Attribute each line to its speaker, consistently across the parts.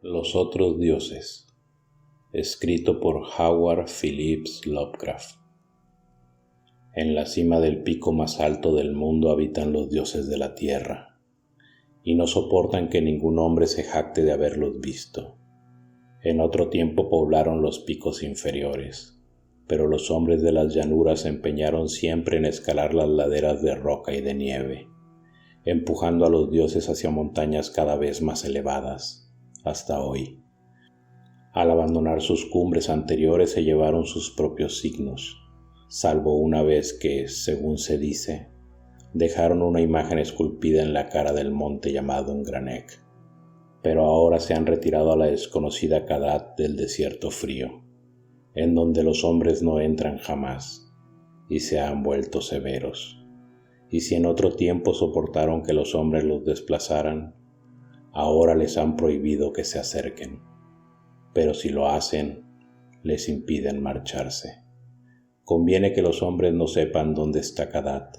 Speaker 1: Los otros dioses, escrito por Howard Phillips Lovecraft. En la cima del pico más alto del mundo habitan los dioses de la tierra, y no soportan que ningún hombre se jacte de haberlos visto. En otro tiempo poblaron los picos inferiores, pero los hombres de las llanuras se empeñaron siempre en escalar las laderas de roca y de nieve, empujando a los dioses hacia montañas cada vez más elevadas, hasta hoy. Al abandonar sus cumbres anteriores se llevaron sus propios signos, salvo una vez que, según se dice, dejaron una imagen esculpida en la cara del monte llamado Engranek, pero ahora se han retirado a la desconocida Kadat del desierto frío, en donde los hombres no entran jamás, y se han vuelto severos. Y si en otro tiempo soportaron que los hombres los desplazaran, ahora les han prohibido que se acerquen, pero si lo hacen, les impiden marcharse. Conviene que los hombres no sepan dónde está Kadat,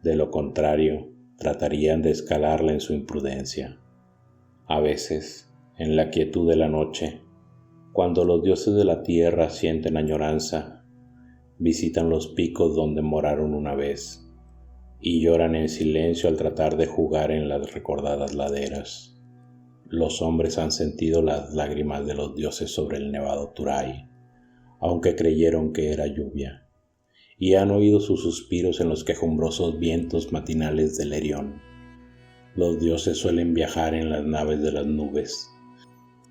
Speaker 1: de lo contrario, tratarían de escalarla en su imprudencia. A veces, en la quietud de la noche, cuando los dioses de la tierra sienten añoranza, visitan los picos donde moraron una vez, y lloran en silencio al tratar de jugar en las recordadas laderas. Los hombres han sentido las lágrimas de los dioses sobre el nevado Turay, aunque creyeron que era lluvia, y han oído sus suspiros en los quejumbrosos vientos matinales del Erión. Los dioses suelen viajar en las naves de las nubes,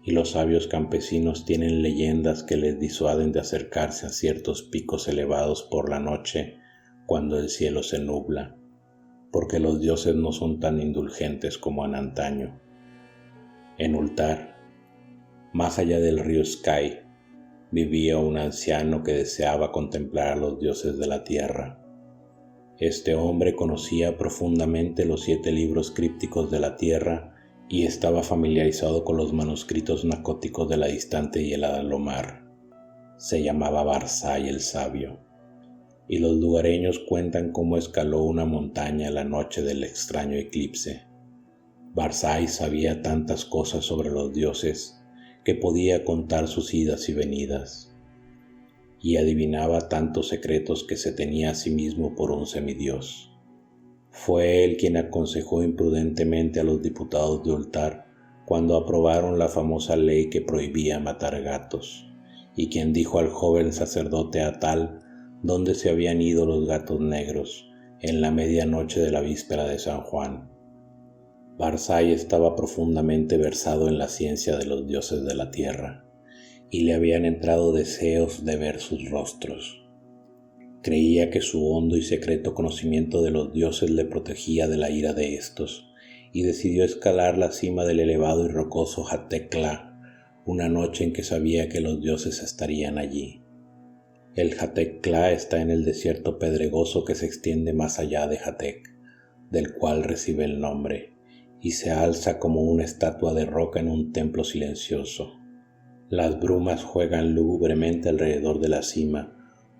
Speaker 1: y los sabios campesinos tienen leyendas que les disuaden de acercarse a ciertos picos elevados por la noche cuando el cielo se nubla, porque los dioses no son tan indulgentes como en antaño. En Ultar, más allá del río Sky, vivía un anciano que deseaba contemplar a los dioses de la tierra. Este hombre conocía profundamente los 7 libros crípticos de la tierra y estaba familiarizado con los manuscritos nacóticos de la distante y helada Lomar. Se llamaba Barzai el Sabio, y los lugareños cuentan cómo escaló una montaña la noche del extraño eclipse. Barzai sabía tantas cosas sobre los dioses que podía contar sus idas y venidas, y adivinaba tantos secretos que se tenía a sí mismo por un semidios. Fue él quien aconsejó imprudentemente a los diputados de Ultar cuando aprobaron la famosa ley que prohibía matar gatos, y quien dijo al joven sacerdote Atal dónde se habían ido los gatos negros en la medianoche de la víspera de San Juan. Barzai estaba profundamente versado en la ciencia de los dioses de la tierra, y le habían entrado deseos de ver sus rostros. Creía que su hondo y secreto conocimiento de los dioses le protegía de la ira de estos, y decidió escalar la cima del elevado y rocoso Hatekla, una noche en que sabía que los dioses estarían allí. El Hatekla está en el desierto pedregoso que se extiende más allá de Hatek, del cual recibe el nombre, y se alza como una estatua de roca en un templo silencioso. Las brumas juegan lúgubremente alrededor de la cima,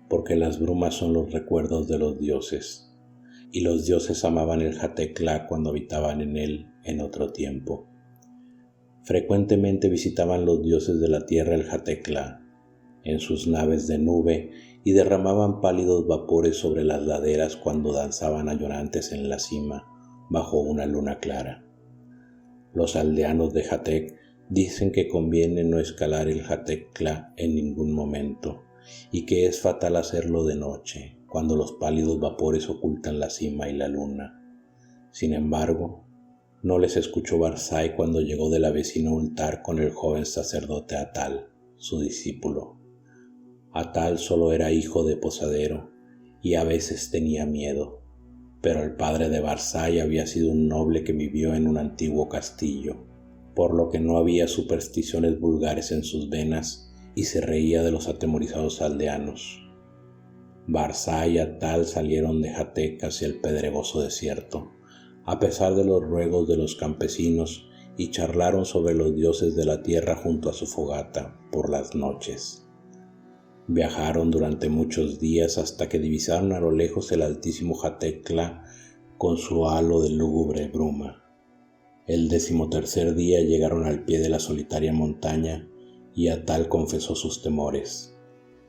Speaker 1: porque las brumas son los recuerdos de los dioses, y los dioses amaban el Hatekla cuando habitaban en él en otro tiempo. Frecuentemente visitaban los dioses de la tierra el Hatekla, en sus naves de nube, y derramaban pálidos vapores sobre las laderas cuando danzaban añorantes en la cima, bajo una luna clara. Los aldeanos de Hatek dicen que conviene no escalar el Hatekla en ningún momento, y que es fatal hacerlo de noche, cuando los pálidos vapores ocultan la cima y la luna. Sin embargo, no les escuchó Barzai cuando llegó de la vecina Ultar con el joven sacerdote Atal, su discípulo. Atal solo era hijo de posadero, y a veces tenía miedo, pero el padre de Barzai había sido un noble que vivió en un antiguo castillo, por lo que no había supersticiones vulgares en sus venas y se reía de los atemorizados aldeanos. Barzai y Atal salieron de Hatek hacia el pedregoso desierto, a pesar de los ruegos de los campesinos, y charlaron sobre los dioses de la tierra junto a su fogata por las noches. Viajaron durante muchos días hasta que divisaron a lo lejos el altísimo Hatekla con su halo de lúgubre bruma. El 13º día llegaron al pie de la solitaria montaña y Atal confesó sus temores.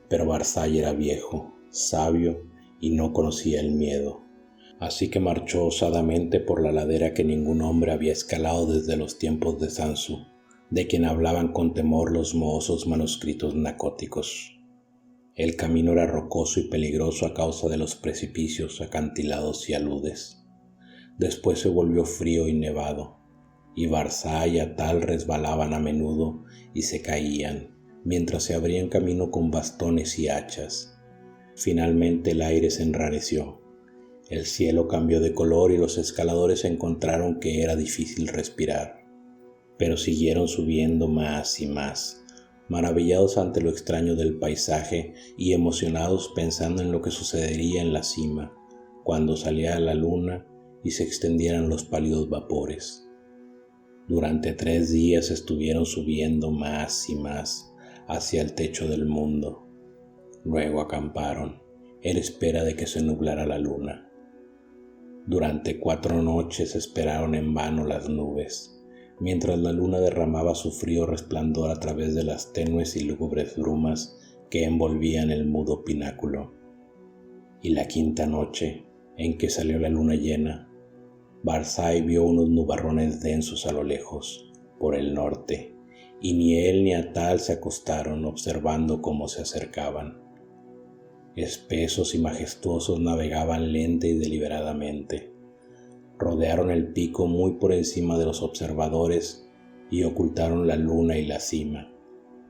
Speaker 1: Pero Barzai era viejo, sabio y no conocía el miedo. Así que marchó osadamente por la ladera que ningún hombre había escalado desde los tiempos de Sansu, de quien hablaban con temor los mohosos manuscritos nacóticos. El camino era rocoso y peligroso a causa de los precipicios, acantilados y aludes. Después se volvió frío y nevado, y Barzai y Atal resbalaban a menudo y se caían, mientras se abrían camino con bastones y hachas. Finalmente el aire se enrareció. El cielo cambió de color y los escaladores encontraron que era difícil respirar. Pero siguieron subiendo más y más, maravillados ante lo extraño del paisaje y emocionados pensando en lo que sucedería en la cima, cuando saliera la luna y se extendieran los pálidos vapores. Durante 3 días estuvieron subiendo más y más hacia el techo del mundo. Luego acamparon, en espera de que se nublara la luna. Durante 4 noches esperaron en vano las nubes, mientras la luna derramaba su frío resplandor a través de las tenues y lúgubres brumas que envolvían el mudo pináculo. Y la 5ª noche, en que salió la luna llena, Barzai vio unos nubarrones densos a lo lejos, por el norte, y ni él ni Atal se acostaron observando cómo se acercaban. Espesos y majestuosos navegaban lenta y deliberadamente. Rodearon el pico muy por encima de los observadores y ocultaron la luna y la cima.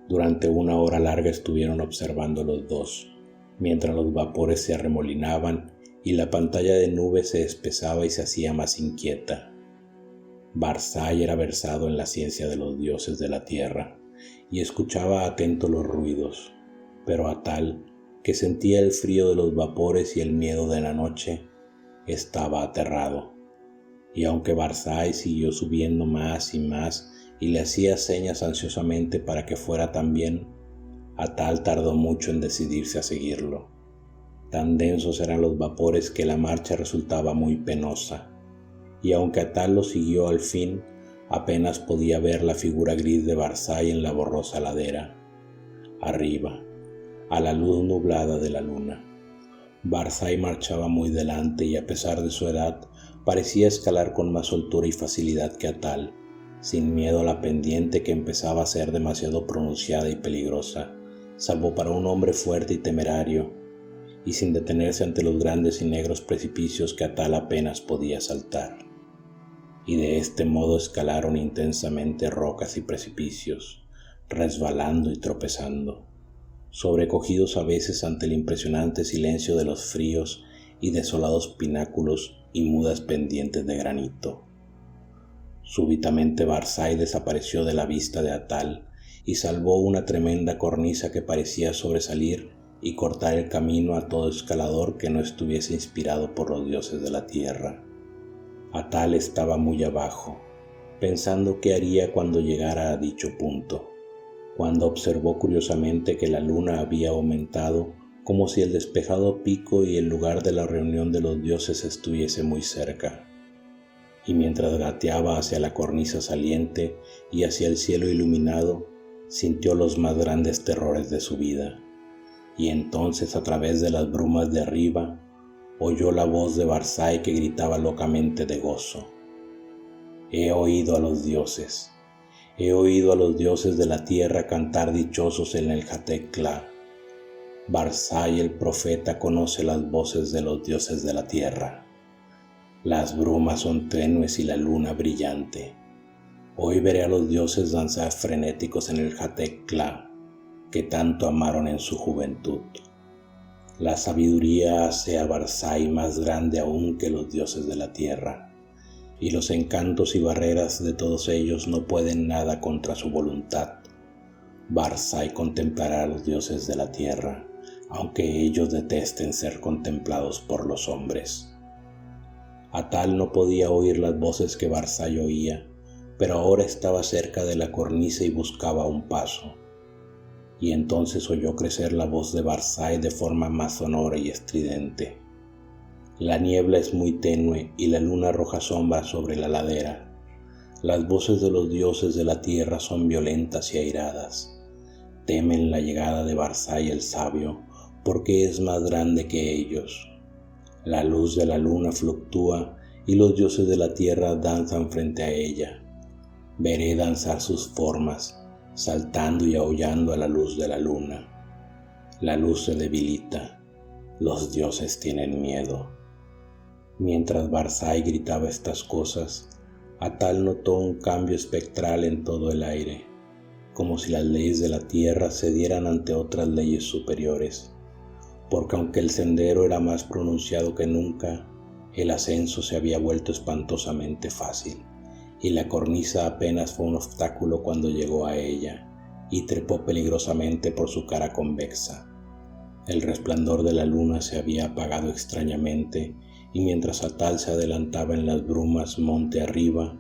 Speaker 1: Durante 1 hora larga estuvieron observando los dos, mientras los vapores se arremolinaban y la pantalla de nubes se espesaba y se hacía más inquieta. Barzai era versado en la ciencia de los dioses de la tierra y escuchaba atento los ruidos, pero Atal, que sentía el frío de los vapores y el miedo de la noche, estaba aterrado. Y aunque Barzai siguió subiendo más y más y le hacía señas ansiosamente para que fuera también, Atal tardó mucho en decidirse a seguirlo. Tan densos eran los vapores que la marcha resultaba muy penosa, y aunque Atal lo siguió al fin, apenas podía ver la figura gris de Barzai en la borrosa ladera. Arriba, a la luz nublada de la luna, Barzai marchaba muy delante y a pesar de su edad, parecía escalar con más soltura y facilidad que Atal, sin miedo a la pendiente que empezaba a ser demasiado pronunciada y peligrosa, salvo para un hombre fuerte y temerario, y sin detenerse ante los grandes y negros precipicios que Atal apenas podía saltar. Y de este modo escalaron intensamente rocas y precipicios, resbalando y tropezando, sobrecogidos a veces ante el impresionante silencio de los fríos y desolados pináculos y mudas pendientes de granito. Súbitamente Barzai desapareció de la vista de Atal y salvó una tremenda cornisa que parecía sobresalir y cortar el camino a todo escalador que no estuviese inspirado por los dioses de la tierra. Atal estaba muy abajo, pensando qué haría cuando llegara a dicho punto, cuando observó curiosamente que la luna había aumentado, como si el despejado pico y el lugar de la reunión de los dioses estuviese muy cerca. Y mientras gateaba hacia la cornisa saliente y hacia el cielo iluminado, sintió los más grandes terrores de su vida. Y entonces, a través de las brumas de arriba, oyó la voz de Barzai que gritaba locamente de gozo. He oído a los dioses de la tierra cantar dichosos en el Jatek-Kla. Barzai el profeta conoce las voces de los dioses de la tierra. Las brumas son tenues y la luna brillante. Hoy veré a los dioses danzar frenéticos en el Jatek-Kla, que tanto amaron en su juventud. La sabiduría hace a Barzai más grande aún que los dioses de la tierra, y los encantos y barreras de todos ellos no pueden nada contra su voluntad. Barzai contemplará a los dioses de la tierra, aunque ellos detesten ser contemplados por los hombres. Atal no podía oír las voces que Barzai oía, pero ahora estaba cerca de la cornisa y buscaba un paso. Y entonces oyó crecer la voz de Barzai de forma más sonora y estridente. La niebla es muy tenue y la luna arroja sombras sobre la ladera. Las voces de los dioses de la tierra son violentas y airadas. Temen la llegada de Barzai el sabio, porque es más grande que ellos. La luz de la luna fluctúa y los dioses de la tierra danzan frente a ella. Veré danzar sus formas, saltando y aullando a la luz de la luna. La luz se debilita, los dioses tienen miedo. Mientras Barzai gritaba estas cosas, Atal notó un cambio espectral en todo el aire, como si las leyes de la tierra cedieran ante otras leyes superiores, porque aunque el sendero era más pronunciado que nunca, el ascenso se había vuelto espantosamente fácil, y la cornisa apenas fue un obstáculo cuando llegó a ella, y trepó peligrosamente por su cara convexa. El resplandor de la luna se había apagado extrañamente, y mientras Atal se adelantaba en las brumas monte arriba,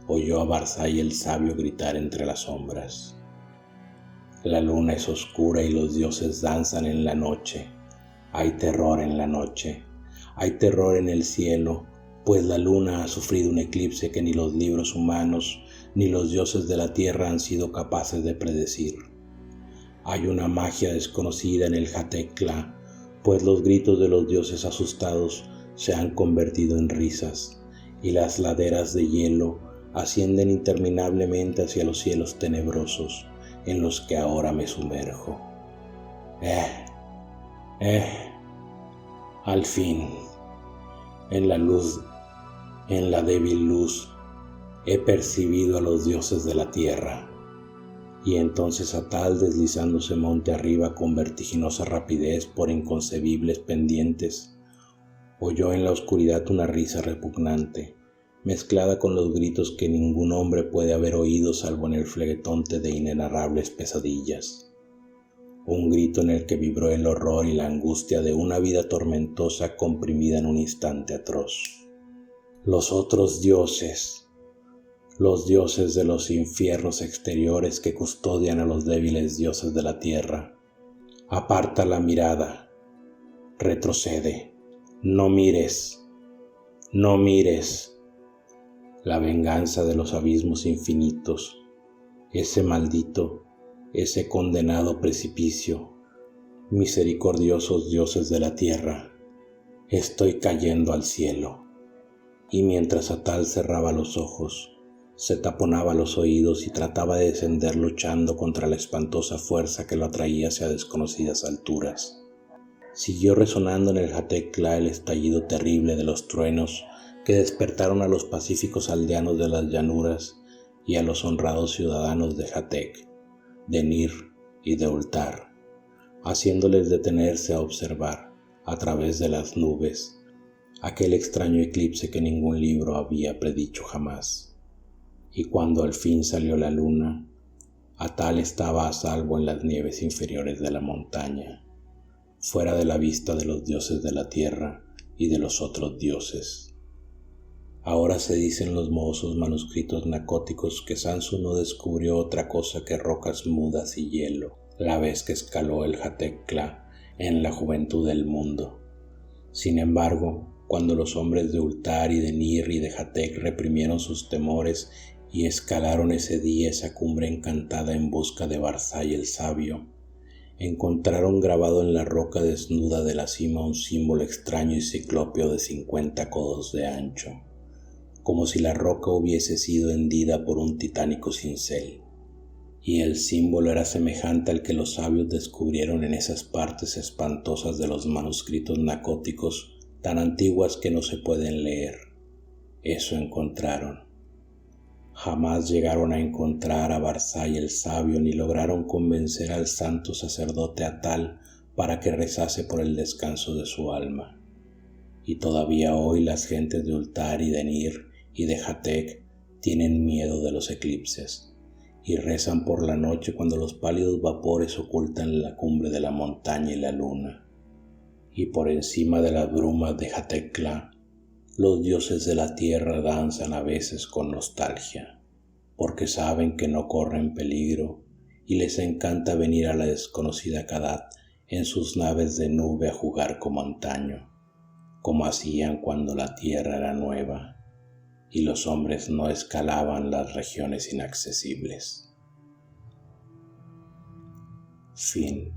Speaker 1: oyó a Barzai el sabio gritar entre las sombras. La luna es oscura y los dioses danzan en la noche. Hay terror en la noche, hay terror en el cielo, pues la luna ha sufrido un eclipse que ni los libros humanos ni los dioses de la tierra han sido capaces de predecir. Hay una magia desconocida en el Hatekla, pues los gritos de los dioses asustados se han convertido en risas, y las laderas de hielo ascienden interminablemente hacia los cielos tenebrosos en los que ahora me sumerjo. Al fin, en la débil luz, he percibido a los dioses de la tierra. Y entonces Atal, deslizándose monte arriba con vertiginosa rapidez por inconcebibles pendientes, oyó en la oscuridad una risa repugnante, mezclada con los gritos que ningún hombre puede haber oído salvo en el flegetonte de inenarrables pesadillas. Un grito en el que vibró el horror y la angustia de una vida tormentosa comprimida en un instante atroz. Los otros dioses, los dioses de los infiernos exteriores que custodian a los débiles dioses de la tierra. Aparta la mirada, retrocede, no mires, no mires. La venganza de los abismos infinitos, ese maldito, ese condenado precipicio, misericordiosos dioses de la tierra, estoy cayendo al cielo. Y mientras Atal cerraba los ojos, se taponaba los oídos y trataba de descender luchando contra la espantosa fuerza que lo atraía hacia desconocidas alturas. Siguió resonando en el Hatekla el estallido terrible de los truenos que despertaron a los pacíficos aldeanos de las llanuras y a los honrados ciudadanos de Hatek, de Nir y de Ultar, haciéndoles detenerse a observar, a través de las nubes, aquel extraño eclipse que ningún libro había predicho jamás. Y cuando al fin salió la luna, Atal estaba a salvo en las nieves inferiores de la montaña, fuera de la vista de los dioses de la tierra y de los otros dioses. Ahora se dicen los mohosos manuscritos nacóticos que Sansu no descubrió otra cosa que rocas mudas y hielo la vez que escaló el Hatekla en la juventud del mundo. Sin embargo, cuando los hombres de Ultar y de Nir y de Hatek reprimieron sus temores y escalaron ese día esa cumbre encantada en busca de Barzai el sabio, encontraron grabado en la roca desnuda de la cima un símbolo extraño y ciclópeo de 50 codos de ancho, como si la roca hubiese sido hendida por un titánico cincel, y el símbolo era semejante al que los sabios descubrieron en esas partes espantosas de los manuscritos nacóticos tan antiguas que no se pueden leer. Eso encontraron. Jamás llegaron a encontrar a Barzai el sabio ni lograron convencer al santo sacerdote Atal para que rezase por el descanso de su alma. Y todavía hoy las gentes de Ultar y de Nir y de Hatek tienen miedo de los eclipses y rezan por la noche cuando los pálidos vapores ocultan la cumbre de la montaña y la luna. Y por encima de las brumas de Hatekla, los dioses de la tierra danzan a veces con nostalgia, porque saben que no corren peligro y les encanta venir a la desconocida Kadat en sus naves de nube a jugar como antaño, como hacían cuando la tierra era nueva. y los hombres no escalaban las regiones inaccesibles. Fin.